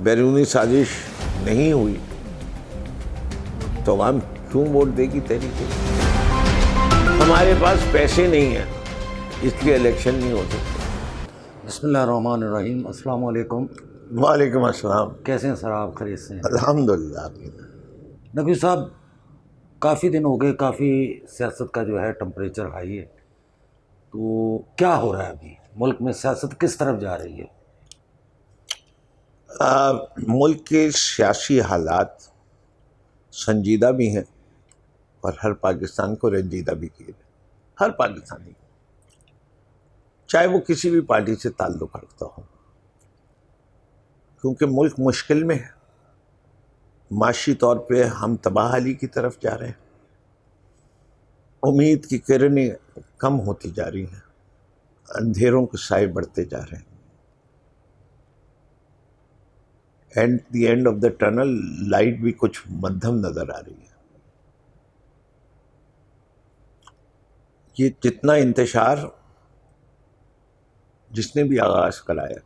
بیرونی سازش نہیں ہوئی تو عوام کیوں ووٹ دے گی تحریک؟ ہمارے پاس پیسے نہیں ہیں اس لیے الیکشن نہیں ہو سکتا۔ بسم اللہ الرحمن الرحیم۔ السلام علیکم۔ وعلیکم السلام۔ کیسے ہیں سر آپ؟ خیریت سے ہیں؟ الحمدللہ۔ نقوی صاحب، کافی دن ہو گئے، کافی سیاست کا جو ہے ٹمپریچر ہائی ہے، تو کیا ہو رہا ہے ابھی ملک میں؟ سیاست کس طرف جا رہی ہے؟ ملک کے سیاسی حالات سنجیدہ بھی ہیں اور ہر پاکستان کو رنجیدہ بھی کیے ہیں، ہر پاکستانی، چاہے وہ کسی بھی پارٹی سے تعلق رکھتا ہو، کیونکہ ملک مشکل میں ہے، معاشی طور پہ ہم تباہ حالی کی طرف جا رہے ہیں، امید کی کرنیں کم ہوتی جا رہی ہیں، اندھیروں کے سائے بڑھتے جا رہے ہیں، and the end of the tunnel light بھی کچھ مدھم نظر آ رہی ہے۔ یہ جتنا انتشار جس نے بھی آغاز کرایا،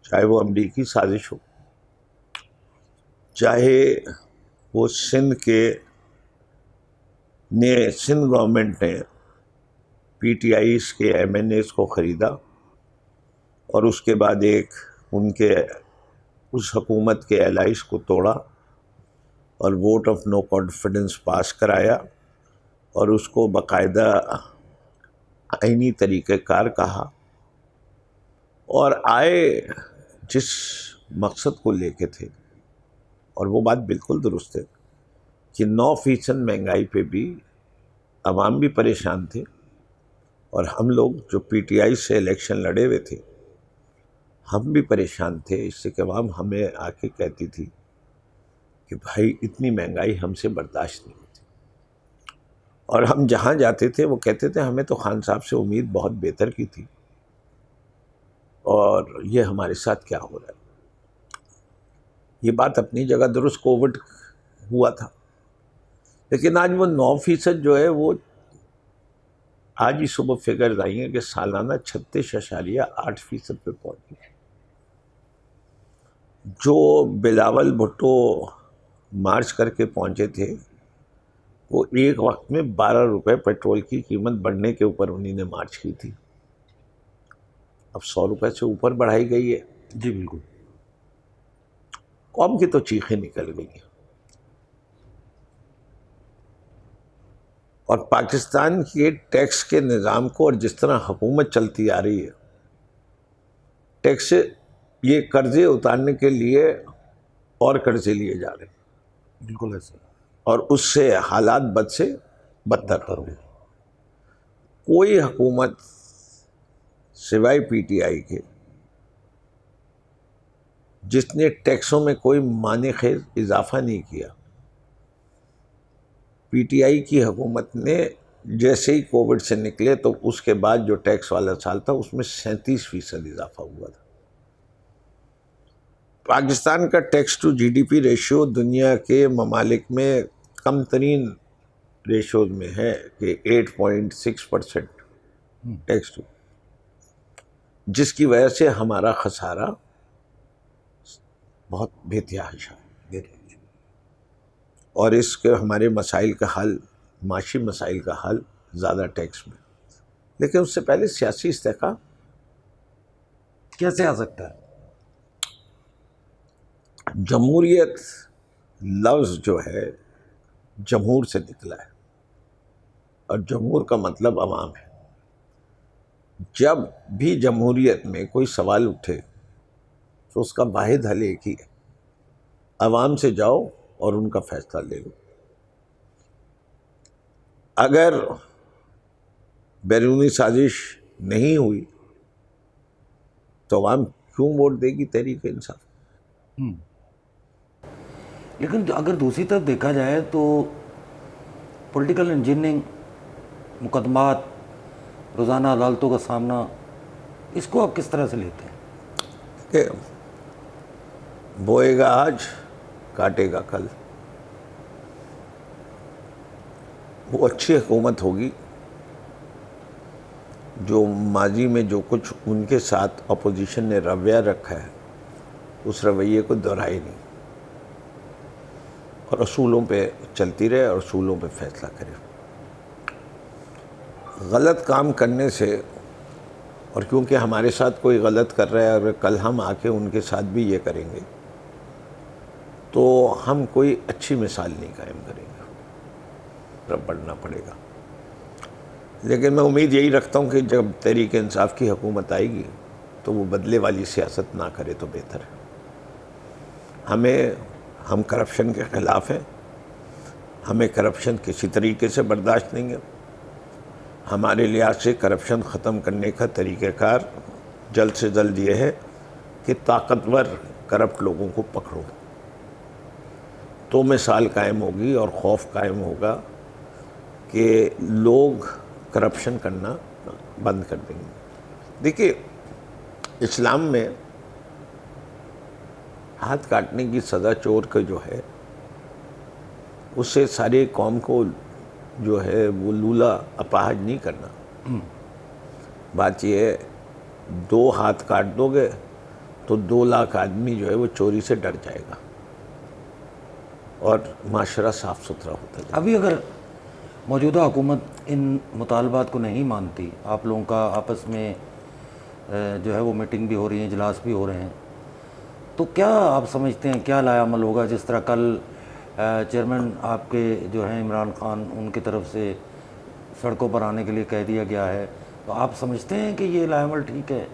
چاہے وہ امریکی سازش ہو، چاہے وہ سندھ گورنمنٹ نے پی ٹی آئیز کے ایم این ایز کو خریدا اور اس کے بعد ان کے اس حکومت کے الائز کو توڑا اور ووٹ آف نو کانفیڈنس پاس کرایا اور اس کو باقاعدہ آئینی طریقہ کار کہا، اور آئے جس مقصد کو لے کے تھے، اور وہ بات بالکل درست ہے کہ 9% مہنگائی پہ بھی عوام بھی پریشان تھے، اور ہم لوگ جو پی ٹی آئی سے الیکشن لڑے ہوئے تھے ہم بھی پریشان تھے اس سے کہ عوام ہمیں آ کے کہتی تھی کہ بھائی اتنی مہنگائی ہم سے برداشت نہیں ہوتی، اور ہم جہاں جاتے تھے وہ کہتے تھے ہمیں تو خان صاحب سے امید بہت بہتر کی تھی، اور یہ ہمارے ساتھ کیا ہو رہا ہے۔ یہ بات اپنی جگہ درست، کووڈ ہوا تھا، لیکن آج وہ 9% جو ہے وہ آج ہی صبح فگرز آئی ہیں کہ سالانہ 36.8% پہ پہنچ گئی۔ جو بلاول بھٹو مارچ کر کے پہنچے تھے وہ ایک وقت میں 12 روپے پیٹرول کی قیمت بڑھنے کے اوپر انہی نے مارچ کی تھی، اب 100 روپے سے اوپر بڑھائی گئی ہے۔ جی بالکل۔ قوم کی تو چیخیں نکل گئی ہیں، اور پاکستان کے ٹیکس کے نظام کو اور جس طرح حکومت چلتی آ رہی ہے، ٹیکس یہ قرضے اتارنے کے لیے اور قرضے لیے جا رہے ہیں، بالکل ایسے۔ اور اس سے حالات بد سے بدتر ہو گئے۔ کوئی حکومت سوائے پی ٹی آئی کے جس نے ٹیکسوں میں کوئی معنی خیز اضافہ نہیں کیا، پی ٹی آئی کی حکومت نے جیسے ہی کووڈ سے نکلے تو اس کے بعد جو ٹیکس والا سال تھا اس میں 37% اضافہ ہوا تھا۔ پاکستان کا tax to G D P ratio دنیا کے ممالک میں کم ترین ریشیوز میں ہے کہ 8.6% ٹیکس ٹو، جس کی وجہ سے ہمارا خسارہ بہت بے-تحاشا ہے، اور اس کے ہمارے مسائل کا حل، معاشی مسائل کا حل زیادہ ٹیکس میں، لیکن اس سے پہلے سیاسی استحکام کیسے آ سکتا ہے؟ جمہوریت لفظ جو ہے جمہور سے نکلا ہے، اور جمہور کا مطلب عوام ہے۔ جب بھی جمہوریت میں کوئی سوال اٹھے تو اس کا واحد حل ایک ہی ہے، عوام سے جاؤ اور ان کا فیصلہ لے لو۔ اگر بیرونی سازش نہیں ہوئی تو عوام کیوں ووٹ دے گی تحریک انصاف؟ لیکن اگر دوسری طرف دیکھا جائے تو پولیٹیکل انجینئرنگ، مقدمات، روزانہ عدالتوں کا سامنا، اس کو آپ کس طرح سے لیتے ہیں؟ کہ بوئے گا آج کاٹے گا کل، وہ اچھی حکومت ہوگی جو ماضی میں جو کچھ ان کے ساتھ اپوزیشن نے رویہ رکھا ہے اس رویے کو دہرائے نہیں اور اصولوں پہ چلتی رہے اور اصولوں پہ فیصلہ کرے. غلط کام کرنے سے، اور کیونکہ ہمارے ساتھ کوئی غلط کر رہا ہے اور کل ہم آ کے ان کے ساتھ بھی یہ کریں گے تو ہم کوئی اچھی مثال نہیں قائم کریں گے، رب بڑھنا پڑے گا. لیکن میں امید یہی رکھتا ہوں کہ جب تحریک انصاف کی حکومت آئے گی تو وہ بدلے والی سیاست نہ کرے تو بہتر ہے. ہم کرپشن کے خلاف ہیں، ہمیں کرپشن کسی طریقے سے برداشت نہیں ہے. ہمارے لحاظ سے کرپشن ختم کرنے کا طریقہ کار جلد سے جلد یہ ہے کہ طاقتور کرپٹ لوگوں کو پکڑو، تو مثال قائم ہوگی اور خوف قائم ہوگا کہ لوگ کرپشن کرنا بند کر دیں گے. دیکھیے اسلام میں ہاتھ کاٹنے کی سزا چور کا جو ہے اس سے ساری قوم کو جو ہے وہ لولا اپاہج نہیں کرنا. بات یہ ہے 2 ہاتھ کاٹ دو گے تو 2 لاکھ آدمی جو ہے وہ چوری سے ڈر جائے گا اور معاشرہ صاف ستھرا ہوتا جائے گا. ابھی اگر موجودہ حکومت ان مطالبات کو نہیں مانتی، آپ لوگوں کا آپس میں جو ہے وہ میٹنگ بھی ہو رہی ہے، اجلاس بھی ہو رہے ہیں، تو کیا آپ سمجھتے ہیں کیا لایا عمل ہوگا؟ جس طرح کل چیئرمین آپ کے جو ہیں عمران خان، ان کی طرف سے سڑکوں پر آنے کے لیے کہہ دیا گیا ہے، تو آپ سمجھتے ہیں کہ یہ لایا عمل ٹھیک ہے؟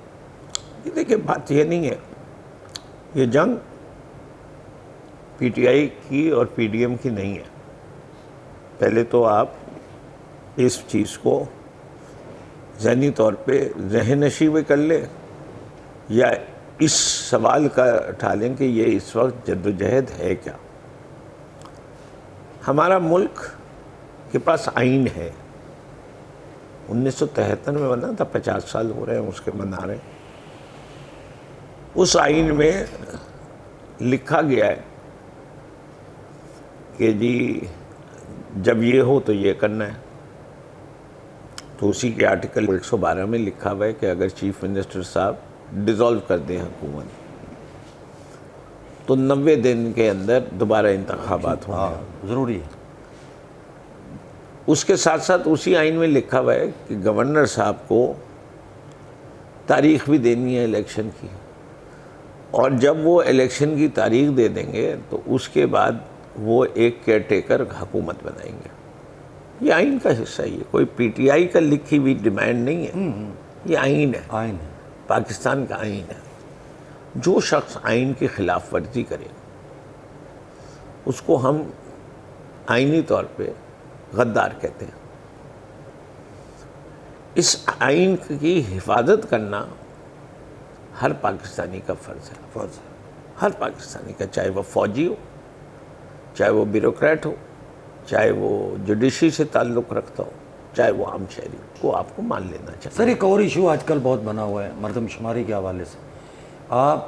دیکھیں بات یہ نہیں ہے، یہ جنگ پی ٹی آئی کی اور پی ڈی ایم کی نہیں ہے. پہلے تو آپ اس چیز کو ذہنی طور پہ ذہن نشیب کر لیں یا اس سوال کا اٹھا لیں کہ یہ اس وقت جدوجہد ہے کیا. ہمارا ملک کے پاس آئین ہے، 1973 میں بنا تھا، 50 سال ہو رہے ہیں اس کے منا رہے ہیں. اس آئین میں لکھا گیا ہے کہ جی جب یہ ہو تو یہ کرنا ہے. تو اسی کے آرٹیکل 112 میں لکھا ہوا ہے کہ اگر چیف منسٹر صاحب ڈیزالو کر دیں حکومت تو 90 دن کے اندر دوبارہ انتخابات ہونے ہیں. ضروری ہے. اس کے ساتھ ساتھ اسی آئین میں لکھا ہوا ہے کہ گورنر صاحب کو تاریخ بھی دینی ہے الیکشن کی، اور جب وہ الیکشن کی تاریخ دے دیں گے تو اس کے بعد وہ ایک کیئر ٹیکر حکومت بنائیں گے. یہ آئین کا حصہ ہی ہے، کوئی پی ٹی آئی کا لکھی ہوئی ڈیمانڈ نہیں ہے، یہ آئین ہے، آئین ہے، پاکستان کا آئین ہے. جو شخص آئین کی خلاف ورزی کرے اس کو ہم آئینی طور پہ غدار کہتے ہیں. اس آئین کی حفاظت کرنا ہر پاکستانی کا فرض ہے، ہر پاکستانی کا، چاہے وہ فوجی ہو، چاہے وہ بیوروکریٹ ہو، چاہے وہ جوڈیشری سے تعلق رکھتا ہو، چاہے وہ عام شہری کو، آپ کو مان لینا چاہیے. سر ایک اور ایشو آج کل بہت بنا ہوا ہے مردم شماری کے حوالے سے، آپ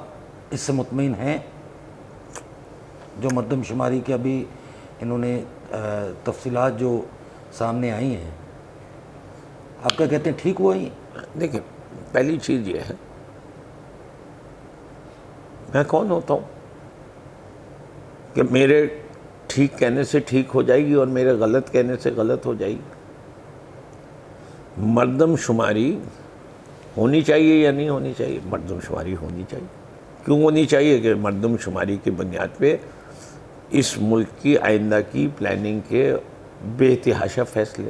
اس سے مطمئن ہیں؟ جو مردم شماری کے ابھی انہوں نے تفصیلات جو سامنے آئی ہیں، آپ کیا کہتے ہیں، ٹھیک ہوا ہی؟ دیکھیں پہلی چیز یہ ہے، میں کون ہوتا ہوں کہ میرے ٹھیک کہنے سے ٹھیک ہو جائے گی اور میرے غلط کہنے سے غلط ہو جائے گی؟ مردم شماری ہونی چاہیے یا نہیں ہونی چاہیے؟ مردم شماری ہونی چاہیے. کیوں ہونی چاہیے؟ کہ مردم شماری کی بنیاد پہ اس ملک کی آئندہ کی پلاننگ کے بے تحاشا فیصلے.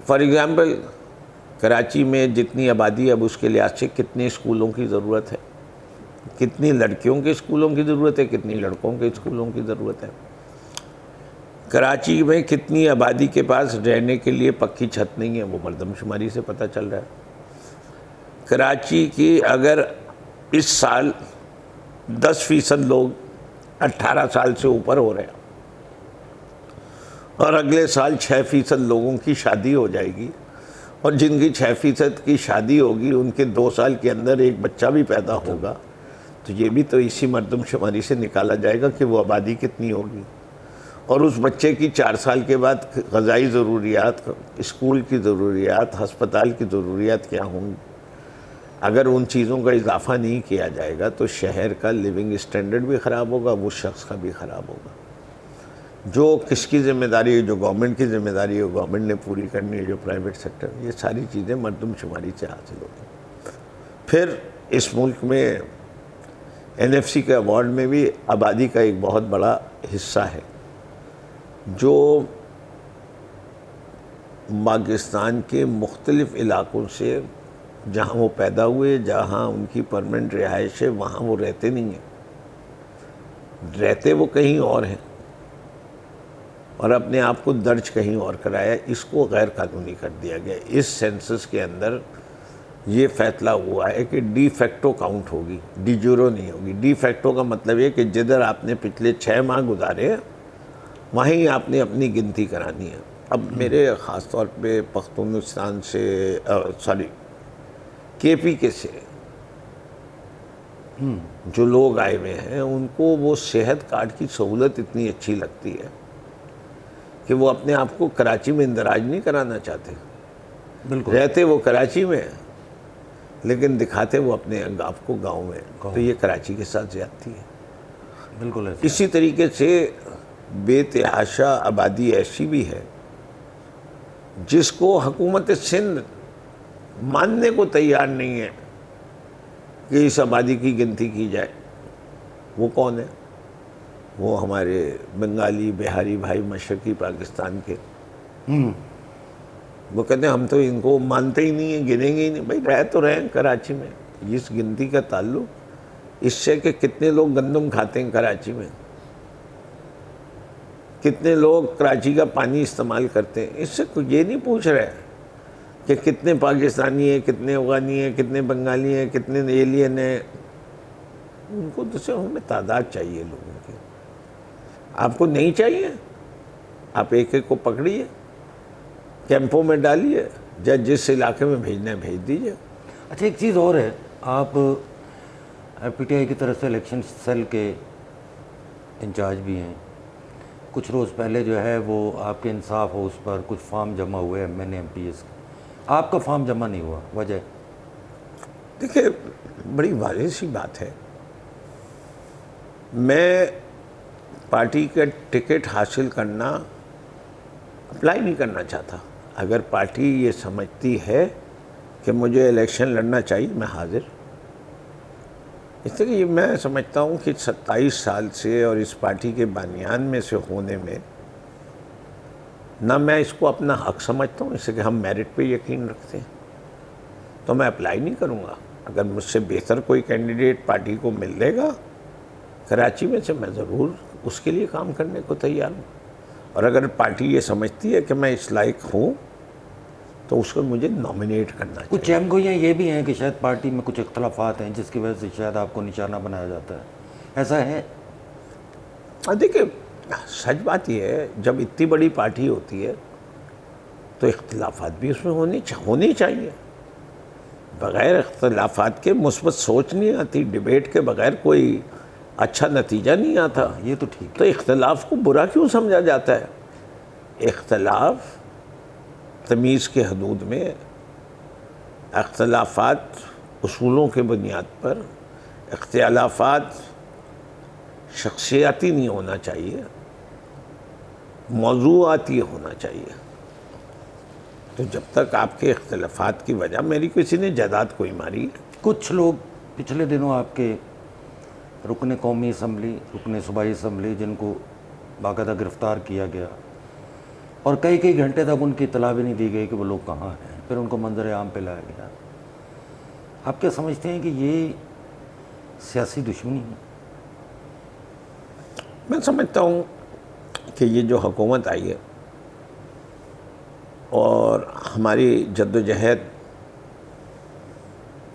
فار ایگزامپل کراچی میں جتنی آبادی ہے اب اس کے لحاظ سے کتنے اسکولوں کی ضرورت ہے، کتنی لڑکیوں کے اسکولوں کی ضرورت ہے، کتنی لڑکوں کے اسکولوں کی ضرورت ہے. کراچی میں کتنی آبادی کے پاس رہنے کے لیے پکی چھت نہیں ہے، وہ مردم شماری سے پتہ چل رہا ہے. کراچی کی اگر اس سال 10% لوگ 18 سال سے اوپر ہو رہے ہیں اور اگلے سال 6% لوگوں کی شادی ہو جائے گی، اور جن کی 6% کی شادی ہوگی ان کے 2 سال کے اندر ایک بچہ بھی پیدا ہوگا، تو یہ بھی تو اسی مردم شماری سے نکالا جائے گا کہ وہ آبادی کتنی ہوگی. اور اس بچے کی 4 سال کے بعد غذائی ضروریات، اسکول کی ضروریات، ہسپتال کی ضروریات کیا ہوں گی. اگر ان چیزوں کا اضافہ نہیں کیا جائے گا تو شہر کا لیونگ اسٹینڈرڈ بھی خراب ہوگا، وہ شخص کا بھی خراب ہوگا. جو کس کی ذمہ داری ہے، جو گورنمنٹ کی ذمہ داری ہے وہ گورنمنٹ نے پوری کرنی ہے، جو پرائیویٹ سیکٹر، یہ ساری چیزیں مردم شماری سے حاصل ہوتی ہیں. پھر اس ملک میں NFC کے ایوارڈ میں بھی آبادی کا ایک بہت بڑا حصہ ہے جو پاکستان کے مختلف علاقوں سے، جہاں وہ پیدا ہوئے، جہاں ان کی پرماننٹ رہائش ہے، وہاں وہ رہتے نہیں ہیں، رہتے وہ کہیں اور ہیں اور اپنے آپ کو درج کہیں اور کرایا. اس کو غیر قانونی کر دیا گیا. اس سینسس کے اندر یہ فیصلہ ہوا ہے کہ ڈی فیکٹو کاؤنٹ ہوگی، ڈی جورو نہیں ہوگی. ڈی فیکٹو کا مطلب یہ کہ جدھر آپ نے پچھلے 6 ماہ گزارے وہیں آپ نے اپنی گنتی کرانی ہے. اب میرے خاص طور پہ پختونستان سے KP کے سے جو لوگ آئے ہوئے ہیں ان کو وہ صحت کارڈ کی سہولت اتنی اچھی لگتی ہے کہ وہ اپنے آپ کو کراچی میں اندراج نہیں کرانا چاہتے. بالکل. رہتے وہ کراچی میں لیکن دکھاتے وہ اپنے آپ کو گاؤں میں. تو یہ کراچی کے ساتھ زیادتی ہے. بالکل ایسا. اسی طریقے سے بے تحاشا آبادی ایسی بھی ہے جس کو حکومت سندھ ماننے کو تیار نہیں ہے کہ اس آبادی کی گنتی کی جائے. وہ کون ہے؟ وہ ہمارے بنگالی بہاری بھائی مشرقی پاکستان کے. وہ کہتے ہیں ہم تو ان کو مانتے ہی نہیں ہیں، گنیں گے ہی نہیں. بھائی رہ تو رہے ہیں کراچی میں. اس گنتی کا تعلق اس سے کہ کتنے لوگ گندم کھاتے ہیں کراچی میں، کتنے لوگ کراچی کا پانی استعمال کرتے ہیں. اس سے کوئی یہ نہیں پوچھ رہا ہے کہ کتنے پاکستانی ہیں، کتنے افغانی ہیں، کتنے بنگالی ہیں، کتنے ایلین ہیں. ان کو تو صرف ہمیں تعداد چاہیے لوگوں کی. آپ کو نہیں چاہیے، آپ ایک ایک کو پکڑیے، کیمپوں میں ڈالیے، یا جس علاقے میں بھیجنا ہے بھیج دیجیے. اچھا ایک چیز اور ہے، آپ PTI کی طرف سے الیکشن سیل کے انچارج بھی ہیں. کچھ روز پہلے جو ہے وہ آپ کے انصاف ہاؤس پر کچھ فارم جمع ہوئے MNA MPs کے. آپ کا فارم جمع نہیں ہوا، وجہ؟ دیکھیں بڑی واضح سی بات ہے، میں پارٹی کا ٹکٹ حاصل کرنا اپلائی نہیں کرنا چاہتا. اگر پارٹی یہ سمجھتی ہے کہ مجھے الیکشن لڑنا چاہیے، میں حاضر. اس لیے میں سمجھتا ہوں کہ 27 سال سے اور اس پارٹی کے بانیان میں سے ہونے میں نہ میں اس کو اپنا حق سمجھتا ہوں، اس لیے کہ ہم میرٹ پہ یقین رکھتے ہیں، تو میں اپلائی نہیں کروں گا. اگر مجھ سے بہتر کوئی کینڈیڈیٹ پارٹی کو مل لے گا کراچی میں سے، میں ضرور اس کے لیے کام کرنے کو تیار ہوں. اور اگر پارٹی یہ سمجھتی ہے کہ میں اس لائق ہوں تو اس کو مجھے نامینیٹ کرنا چاہیے. کچھ اہم گوئیاں یہ بھی ہیں کہ شاید پارٹی میں کچھ اختلافات ہیں جس کی وجہ سے شاید آپ کو نشانہ بنایا جاتا ہے، ایسا ہے؟ دیکھیں سچ بات یہ ہے، جب اتنی بڑی پارٹی ہوتی ہے تو اختلافات بھی اس میں ہونی چاہیے. بغیر اختلافات کے مثبت سوچ نہیں آتی. ڈیبیٹ کے بغیر کوئی اچھا نتیجہ نہیں آتا. یہ تو ٹھیک ہے. تو اختلاف کو برا کیوں سمجھا جاتا ہے؟ اختلاف تمیز کے حدود میں، اختلافات اصولوں کے بنیاد پر، اختلافات شخصیاتی نہیں ہونا چاہیے، موضوعاتی ہونا چاہیے. تو جب تک آپ کے اختلافات کی وجہ، میری کسی نے جائیداد کوئی ماری. کچھ لوگ پچھلے دنوں آپ کے رکن قومی اسمبلی، رکن صوبائی اسمبلی، جن کو باقاعدہ گرفتار کیا گیا اور کئی گھنٹے تک ان کی اطلاع بھی نہیں دی گئی کہ وہ لوگ کہاں ہیں، پھر ان کو منظر عام پہ لایا گیا. آپ کیا سمجھتے ہیں کہ یہ سیاسی دشمنی ہے؟ میں سمجھتا ہوں کہ یہ جو حکومت آئی ہے اور ہماری جدوجہد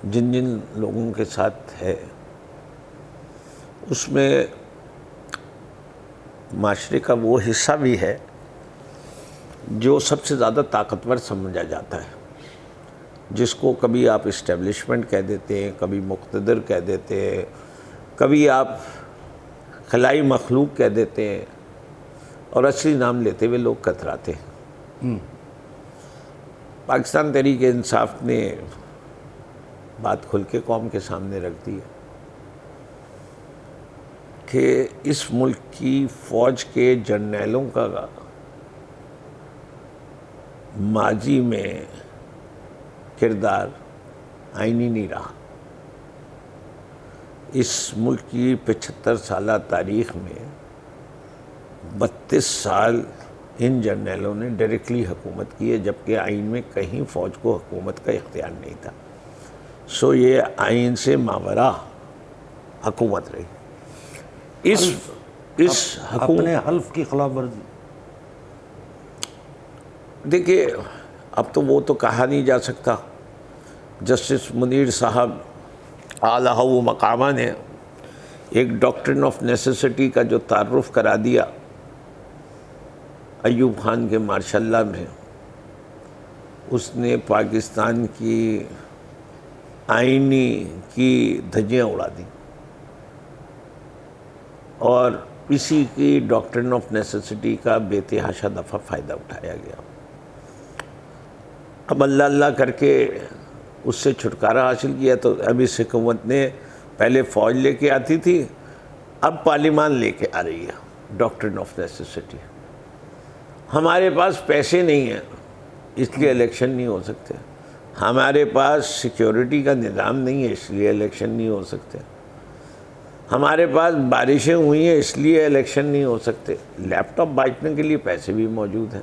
جن لوگوں کے ساتھ ہے، اس میں معاشرے کا وہ حصہ بھی ہے جو سب سے زیادہ طاقتور سمجھا جاتا ہے، جس کو کبھی آپ اسٹیبلشمنٹ کہہ دیتے ہیں، کبھی مقتدر کہہ دیتے ہیں، کبھی آپ خلائی مخلوق کہہ دیتے ہیں، اور اصلی نام لیتے ہوئے لوگ کتراتے ہیں. پاکستان تحریک انصاف نے بات کھل کے قوم کے سامنے رکھ دی ہے کہ اس ملک کی فوج کے جرنیلوں کا ماضی میں کردار آئینی نہیں رہا. اس ملک کی 75 سالہ تاریخ میں 32 سال ان جرنیلوں نے ڈائریکٹلی حکومت کی ہے، جبکہ آئین میں کہیں فوج کو حکومت کا اختیار نہیں تھا. سو یہ آئین سے ماوراء حکومت رہی. اس اپنے حلف کی خلاف ورزی. دیکھیے اب تو وہ تو کہا نہیں جا سکتا. جسٹس منیر صاحب اعلیٰ و مقامہ نے ایک ڈاکٹرن آف نیسیسٹی کا جو تعارف کرا دیا ایوب خان کے ماشاء اللہ میں، اس نے پاکستان کی آئینی کی دھجیاں اڑا دیں اور اسی کی ڈاکٹرن آف نیسیسٹی کا بے تحاشا دفعہ فائدہ اٹھایا گیا. اب اللہ اللہ کر کے اس سے چھٹکارا حاصل کیا. تو اب اس حکومت نے پہلے فوج لے کے آتی تھی، اب پارلیمان لے کے آ رہی ہے ڈاکٹرن آف نیسیسٹی. ہمارے پاس پیسے نہیں ہیں اس لیے الیکشن نہیں ہو سکتے. ہمارے پاس سیکیورٹی کا نظام نہیں ہے اس لیے الیکشن نہیں ہو سکتے. ہمارے پاس بارشیں ہوئی ہیں اس لیے الیکشن نہیں ہو سکتے. لیپ ٹاپ بانٹنے کے لیے پیسے بھی موجود ہیں.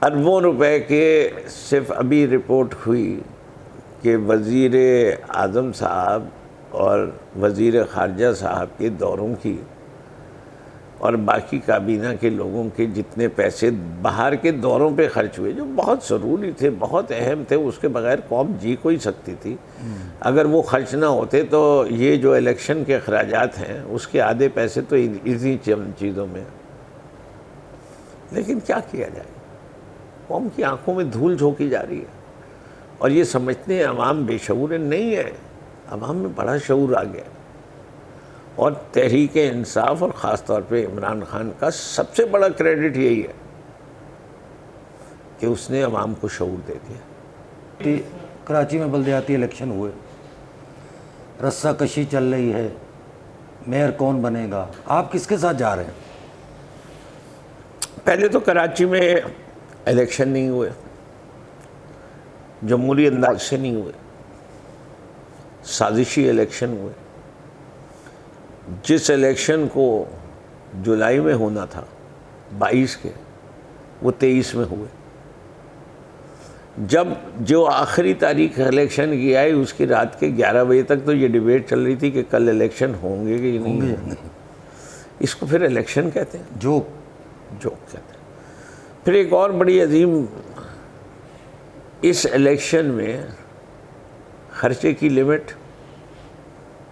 اربوں روپے کے صرف ابھی رپورٹ ہوئی کہ وزیر اعظم صاحب اور وزیر خارجہ صاحب کے دوروں کی اور باقی کابینہ کے لوگوں کے جتنے پیسے باہر کے دوروں پہ خرچ ہوئے جو بہت ضروری تھے، بہت اہم تھے، اس کے بغیر قوم جی کو ہی سکتی تھی. اگر وہ خرچ نہ ہوتے تو یہ جو الیکشن کے اخراجات ہیں اس کے آدھے پیسے تو اسی چیزوں میں. لیکن کیا کیا جائے، قوم کی آنکھوں میں دھول جھونکی جا رہی ہے اور یہ سمجھتے ہیں عوام بے شعور نہیں ہے. عوام میں بڑا شعور آ گیا اور تحریک انصاف اور خاص طور پہ عمران خان کا سب سے بڑا کریڈٹ یہی ہے کہ اس نے عوام کو شعور دے دیا. کراچی میں بلدیاتی الیکشن ہوئے، رسہ کشی چل رہی ہے، میئر کون بنے گا، آپ کس کے ساتھ جا رہے ہیں؟ پہلے تو کراچی میں الیکشن نہیں ہوئے، جمہوری انداز سے نہیں ہوئے، سازشی الیکشن ہوئے. جس الیکشن کو جولائی میں ہونا تھا 22 کے، وہ 23 میں ہوئے. جب جو آخری تاریخ الیکشن کی آئی اس کی رات کے 11 بجے تک تو یہ ڈیبیٹ چل رہی تھی کہ کل الیکشن ہوں گے کہ نہیں ہوں گے. اس کو پھر الیکشن کہتے ہیں، جوک کہتے ہیں. پھر ایک اور بڑی عظیم، اس الیکشن میں خرچے کی لمٹ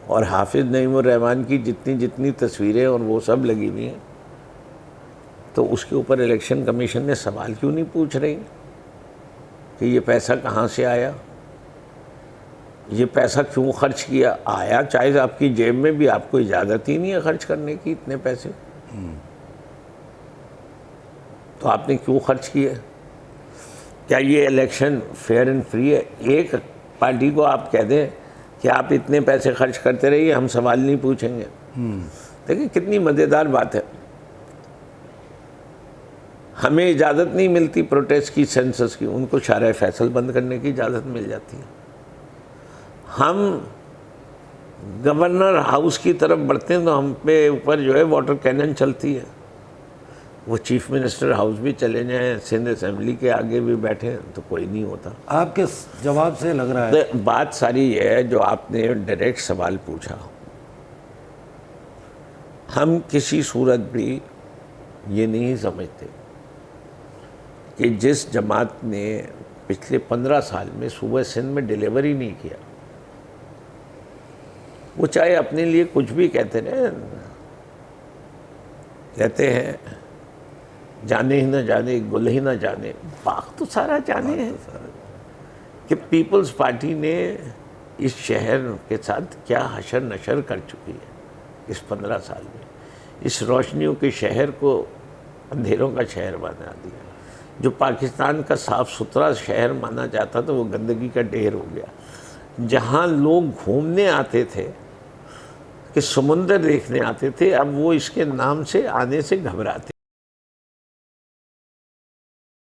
اور حافظ نعیم الرحمن کی جتنی تصویریں اور وہ سب لگی ہوئی ہیں، تو اس کے اوپر الیکشن کمیشن نے سوال کیوں نہیں پوچھ رہی کہ یہ پیسہ کہاں سے آیا، یہ پیسہ کیوں خرچ کیا. آیا چاہے آپ کی جیب میں بھی، آپ کو اجازت ہی نہیں ہے خرچ کرنے کی اتنے پیسے، تو آپ نے کیوں خرچ کیے. کیا یہ الیکشن فیئر اینڈ فری ہے؟ ایک پارٹی کو آپ کہہ دیں کہ آپ اتنے پیسے خرچ کرتے رہیے، ہم سوال نہیں پوچھیں گے. دیکھیں کتنی مزیدار بات ہے. ہمیں اجازت نہیں ملتی پروٹیسٹ کی، سینسس کی، ان کو شارع فیصل بند کرنے کی اجازت مل جاتی ہے. ہم گورنر ہاؤس کی طرف بڑھتے ہیں تو ہم پہ اوپر جو ہے واٹر کینن چلتی ہے. وہ چیف منسٹر ہاؤس بھی چلے جائیں، سندھ اسمبلی کے آگے بھی بیٹھیں تو کوئی نہیں ہوتا. آپ کے جواب سے لگ رہا ہے بات ساری یہ ہے جو آپ نے ڈائریکٹ سوال پوچھا. ہم کسی صورت بھی یہ نہیں سمجھتے کہ جس جماعت نے پچھلے 15 سال میں صوبہ سندھ میں ڈیلیور ہی نہیں کیا، وہ چاہے اپنے لیے کچھ بھی کہتے رہے، کہتے ہیں جانے ہی نہ جانے گل ہی نہ جانے، باغ تو سارا جانے ہے کہ پیپلز پارٹی نے اس شہر کے ساتھ کیا حشر نشر کر چکی ہے اس 15 سال میں. اس روشنیوں کے شہر کو اندھیروں کا شہر بنا دیا. جو پاکستان کا صاف ستھرا شہر مانا جاتا تھا وہ گندگی کا ڈھیر ہو گیا. جہاں لوگ گھومنے آتے تھے کہ سمندر دیکھنے آتے تھے اب وہ اس کے نام سے آنے سے گھبراتے.